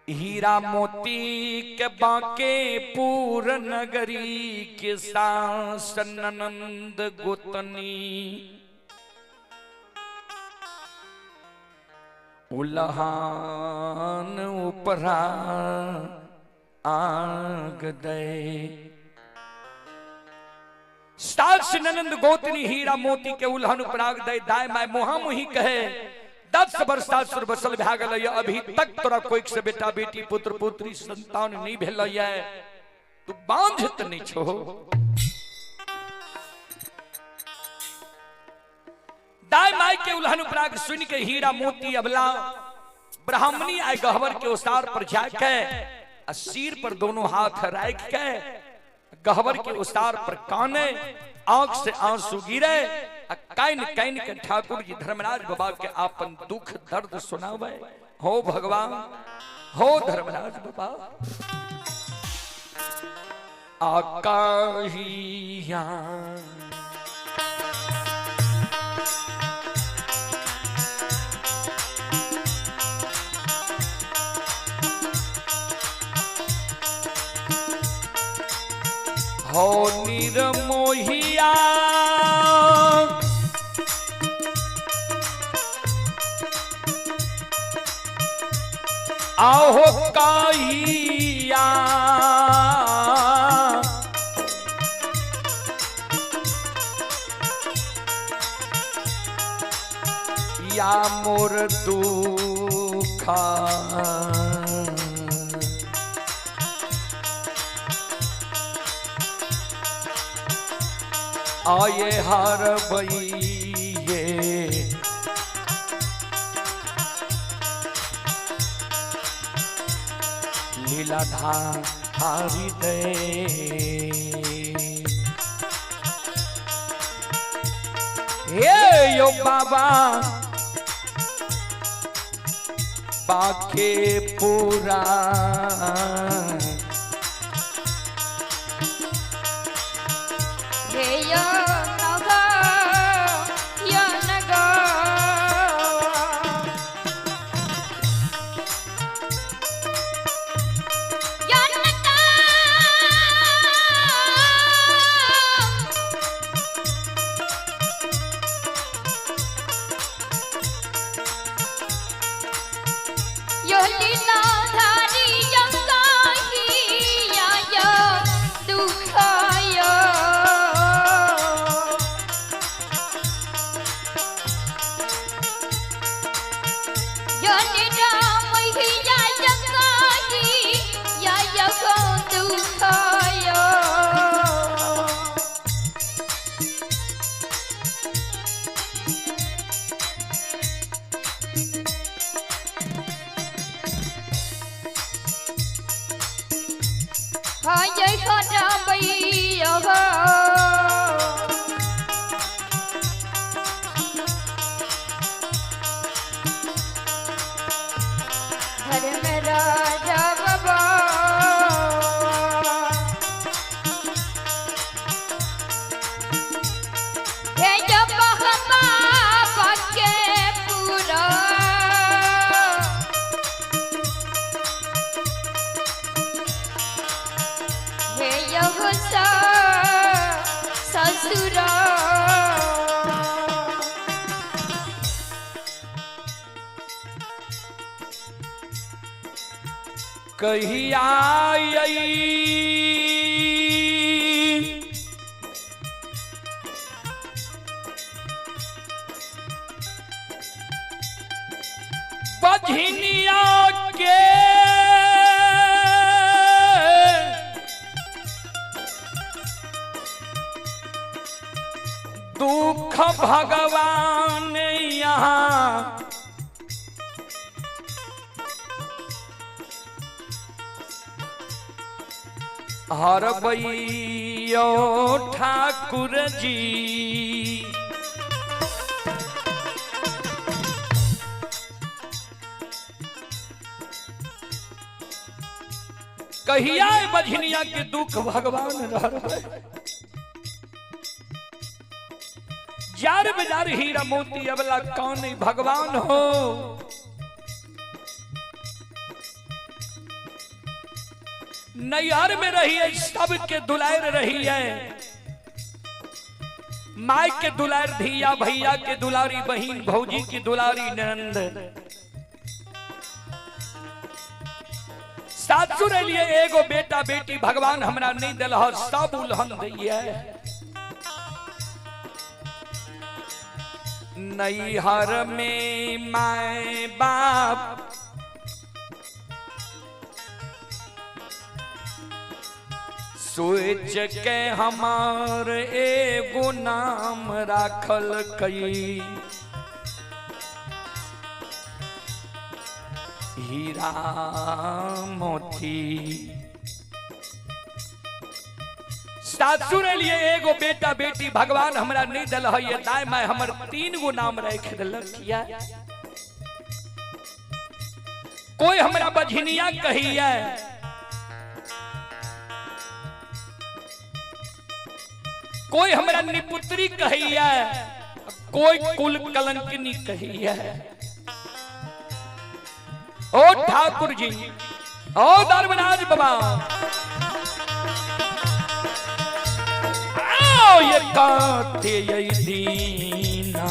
हीरा मोती के बांके पूर नगरी के सासन नंद गोतनी उल्हान उपरा आग दे। साक्ष ननंद गोतनी हीरा मोती के उल्हन उपराग दे। दाय माय मोहा मोही कहे 10 वर्ष सुर बसल भा गल अभी तक तोरा कोई से बेटा बेटी पुत्र पुत्री संतान नहीं भेल तू बांझ त नहीं छो। दाय माय के उल्हन उपराग सुन के हीरा मोती अबला ब्राह्मणी आय गहवर के ओसार पर जाके सिर पर दोनों हाथ रख के गहवर के उसार पर काने आंख से आंसू गिरे। कैन कैन के ठाकुर जी धर्मराज बाबा के आपन दुख दर्द सुनावे। हो भगवान हो धर्मराज बाबा आकाहिया हो निर्मोहिया आहो काहिया या मोर दुखा आये हार बइये लीला धारी दे। हे यो बाबा बाके पूरा कहिया बझनिया के दुख भगवान यहाँ हर बइयो ठाकुर जी। कहिया बझनिया के दुख भगवान जार बेजार हीरा मोती अबला कौन भगवान हो। नैहर में रही है सबके दुलार रही है, माई के दुलार धिया, भैया के दुलारी बहिन, भौजी की दुलारी ननंद। सासुर लिए एगो बेटा बेटी भगवान हमरा नहीं दिल, सब उल्हन दिए। नैहर में माए बाप सोच के हमार एगो नाम राखल कई, हीरा मोती। सासुर लिए एगो बेटा बेटी भगवान हमरा नहीं दिल है, ये दाई माय हमर 3 गो नाम रख दिलक। कोई हमरा बझनिया कही है, कोई हमरा निपुत्री कही है, कोई कुल कलंकिनी कही है। ओ ठाकुर जी, ओ धर्मराज बाबा, आओ ये काते ये दीना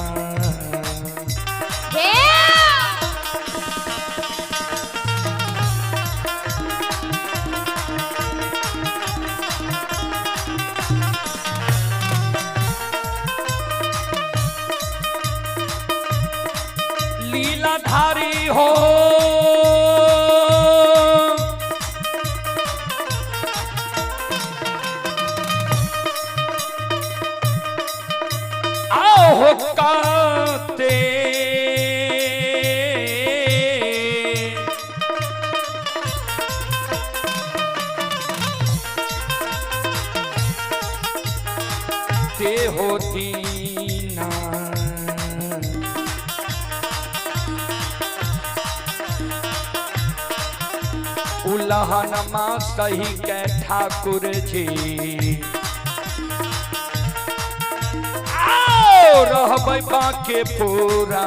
लीलाधारी हो, आओ हो काते ते होती ना। उल्लहनमा सही के ठाकुर जी, आओ रहबै बाके पूरा।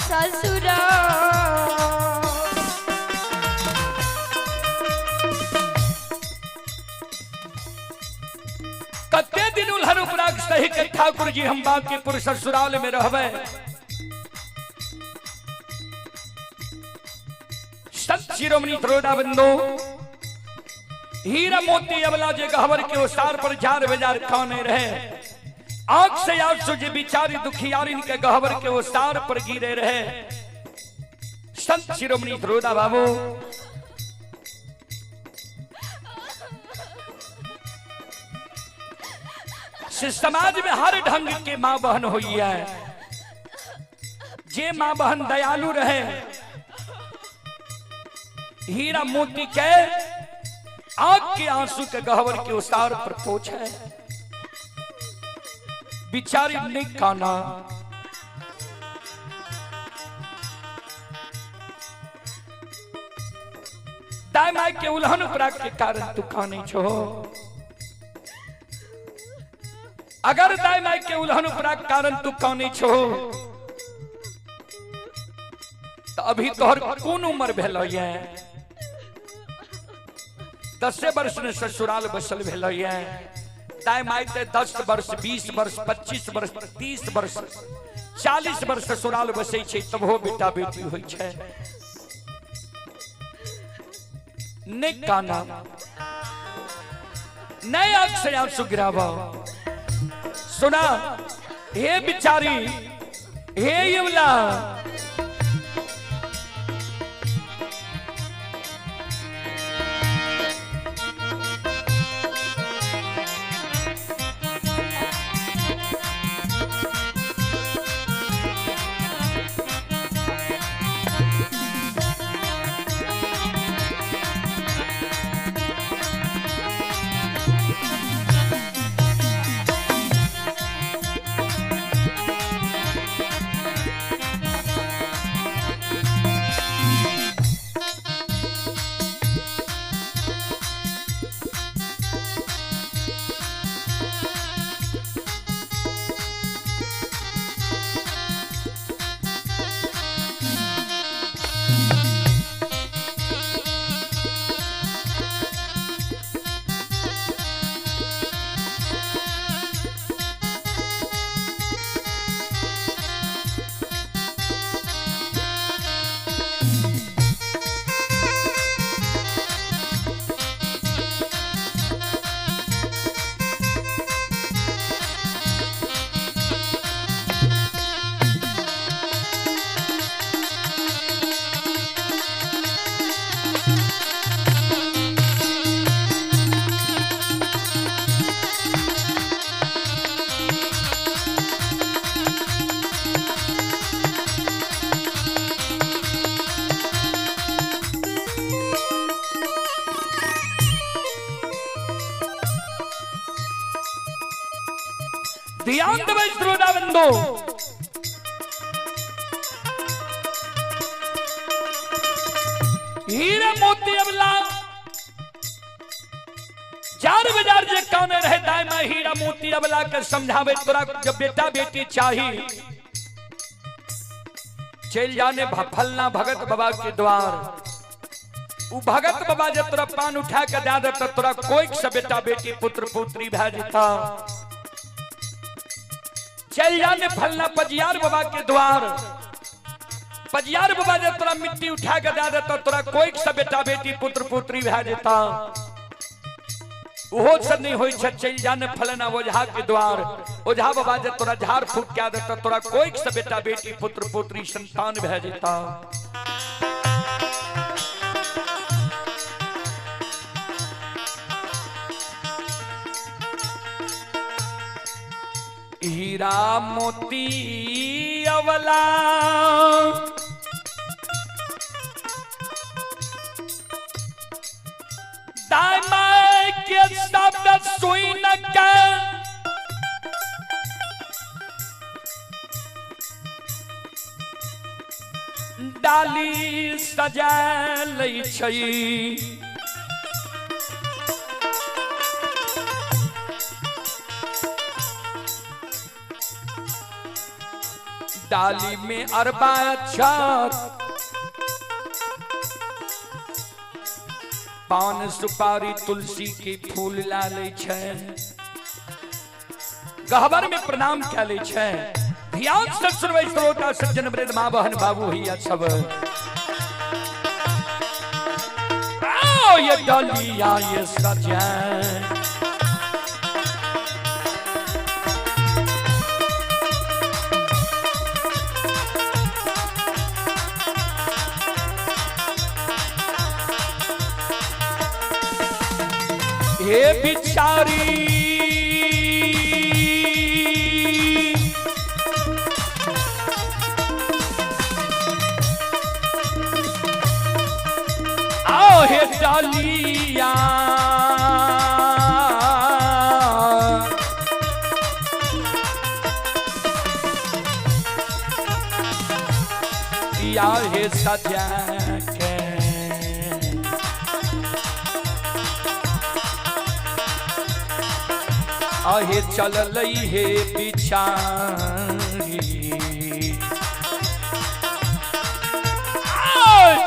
ससुरा कते दिन उल्हन उपराग सही के ठाकुर जी हम बांकीपुर ससुराल में रहबे। संत शिरोमणि त्रोदाबंदो हीरा मोती अबला जे गहवर के ओसार पर जार बेजार खाने रहे, आंख से आंसू जे बिचारी दुखियारिन के गहवर के ओसार पर गिरे रहे। संत शिरोमणि त्रोदा बाबू समाज में हर ढंग के मां बहन हुई है। जे मां बहन दयालु रहे, हीरा मोती के आंख के आंसू के गहवर के उसार पर पहुंचे, बिचारी नहीं काना। दाई माई के उल्हन प्राग के कारण तू काने छो। अगर दाई माई के उल्हन प्राग कारण तू काने छो, तो अभी तोहर कौन उम्र भेल है? 10 वर्ष ने ससुराल बसल भेल है। दाई माई ते 10 वर्ष 20 वर्ष 25 वर्ष 30 वर्ष 40 वर्ष ससुराल बसे छे तब हो बेटा बेटी होई छे। ने काना नए आंख से आंसू गिरावा। सुना हे बिचारी, हे युवला, ध्यान देवे श्रोता बंधु। हीरा मोती अबला 4 बाजार जे काने रहे दाई माई हीरा मोती अबला के समझावे तोरा जब बेटा बेटी चाही चल जाने फलना भगत बाबा के द्वार। उ भगत बाबा जब तोरा पान उठा के दे देता तोरा कोई से बेटा बेटी पुत्र पुत्री भै जेता। चल जाने फलना पजियार बाबा के द्वार। पजियार बाबा जब तोरा मिट्टी उठा के दे देता तोरा कोई से बेटा बेटी पुत्र पुत्री भै जेता। ओहो सब नहीं होई छ। चल जाने फलना ओझा के द्वार। ओझा बाबा जब तोरा झाड़ फूक के देता तोरा कोई से बेटा बेटी पुत्र पुत्री संतान भै जेता। हीरा मोती अवला दाई माई के शब्द सुन के डाली सजा लै छै। डाली में अरबा छत पान सुपारी तुलसी के फूल ला ले छै। गहबर में प्रणाम कै ले छै। ध्यान से सुनबै श्रोता सज्जन वृद्ध माँ बहन बाबू भैया सब। आओ ये डालिया ये सजा हे बिचारी आओ हे डालिया या हे सजा के आहे चल लई हे बिचारी।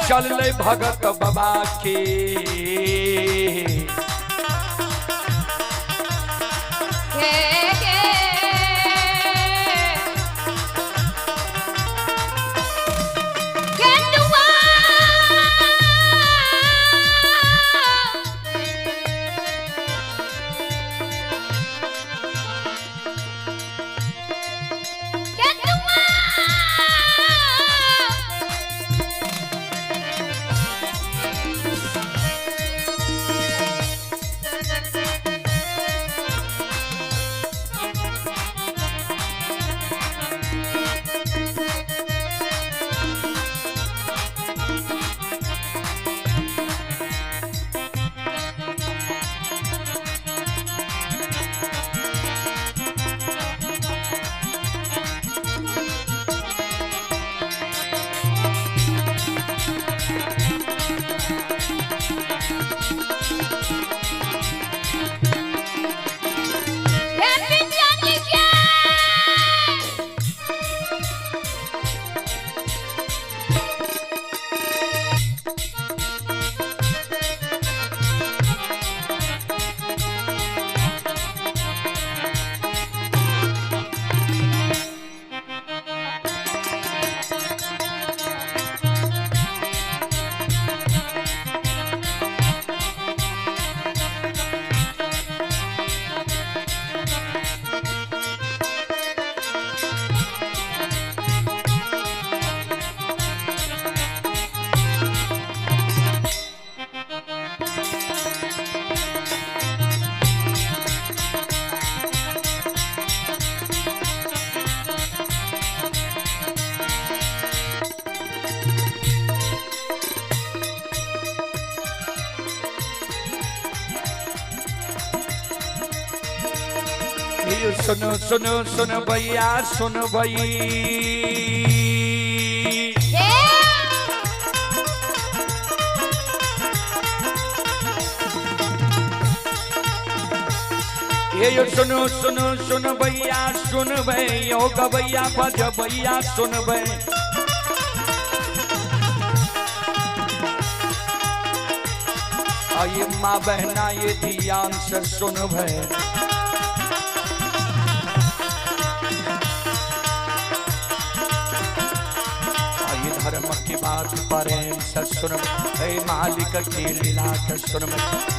चल भगत बाबा के सुनो सुनो सुन भैया सुन भई ये सुनो सुनो सुन भैया सुन भई ओ गवैया बज भैया सुन भई आइए माँ बहना ये ध्यान से सुन भई धर्म की बात प्रेम से सुन हे मालिक की लीला के सुन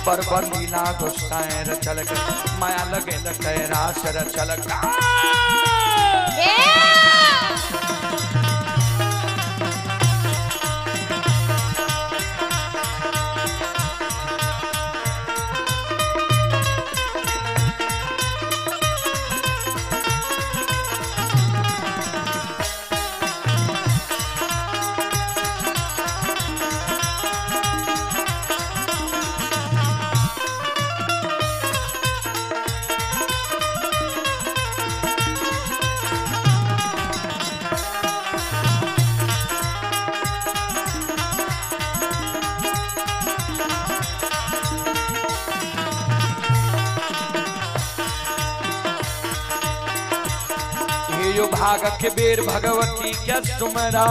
पर लीला घुसाए रचल माया लगे लगे रास रचल यो भाग के बेर भगवती क्या सुमरा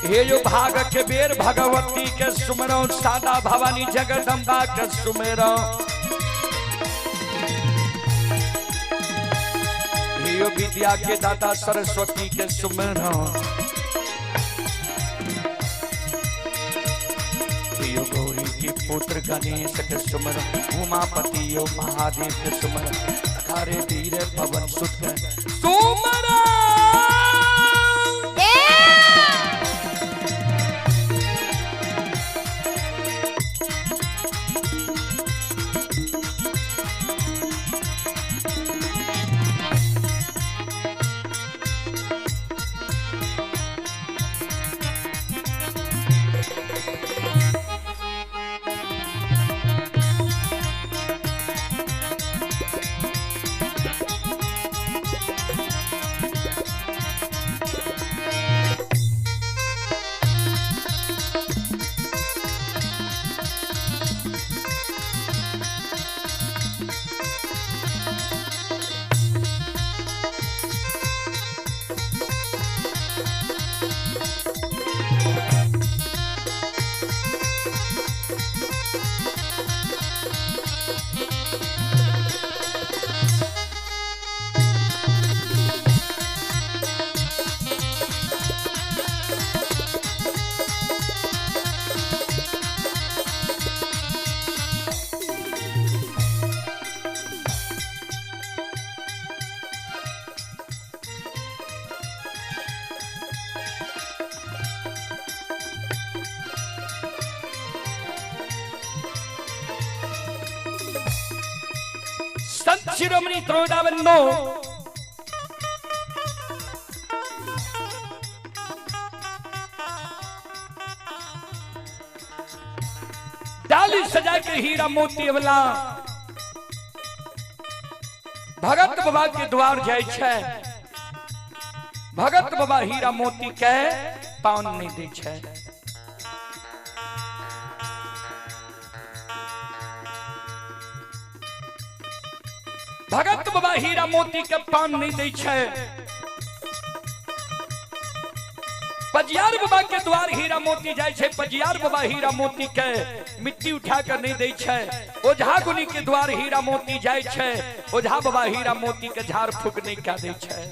हे यो भाग के बेर भगवती के सुमरो सादा भवानी जगदम्बा के सुमरो हे यो विद्या के दाता सरस्वती के सुमरो गौरी के पुत्र गणेश के सुमर उमापति यो महादेव के सुमर अखारे वीर पवन सुत के सुमर शिरोमणि त्रोडावन्नो डाली सजा के हीरा मोती वाला भगत बाबा के द्वार जाय छै। भगत बाबा हीरा मोती के पान नहीं दै छै। भगत बाबा हीरा मोती के पान नहीं दै छै। पजियार बाबा के द्वार हीरा मोती जाय छै। पजियार बाबा हीरा मोती के मिट्टी उठा कर नहीं दै छै। ओझा गुनी के द्वार हीरा मोती जाय छै। ओझा बाबा हीरा मोती के झाड़ फूक नहीं कह दै छै।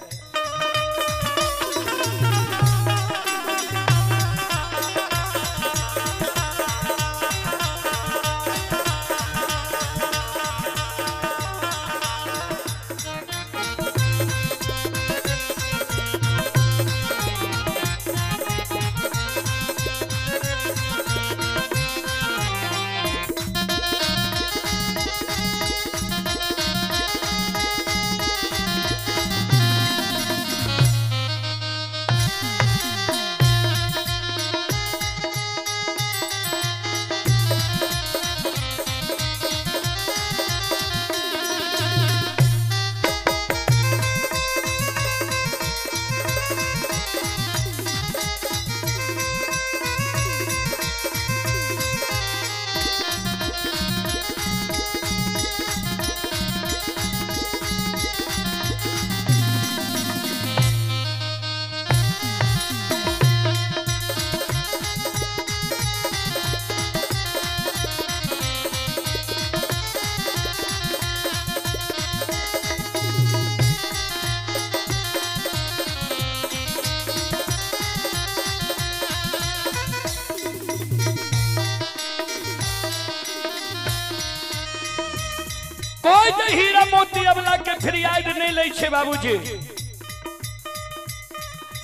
कोई तो हीरा मोती अबला के फरियाद नहीं ले छे बाबूजी।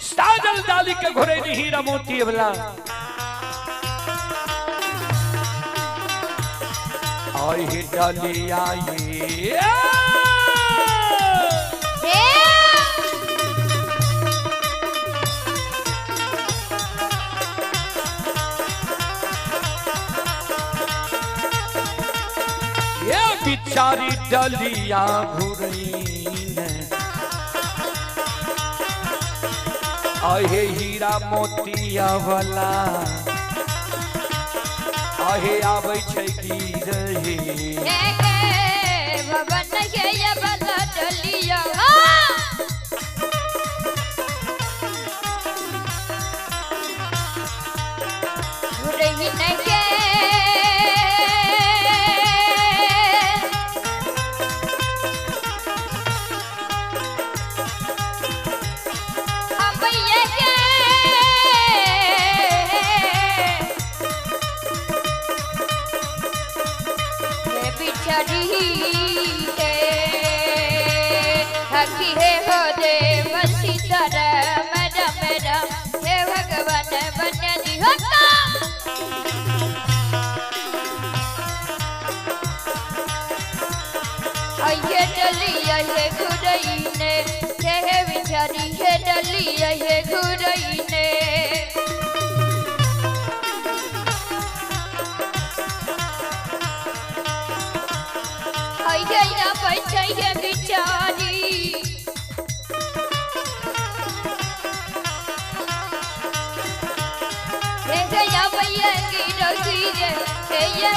साजल डाली के घोरे हीरा मोती अबला आई डाली आई बिचारी डलिया घुरईन आहे हीरा मोतिया वाला आहे आबै छै गिरही भवन के ये वाला डलिया घुरई नहीं के हकी है हो दे बसी तरह मैडम मैडम हे भगवान बन्या दी होता आये डली आये घुरई ने हे बिचारी है डली आये घुरई ने आये ना पैसा ये बिचारी हे या भैया की रखी रे हे या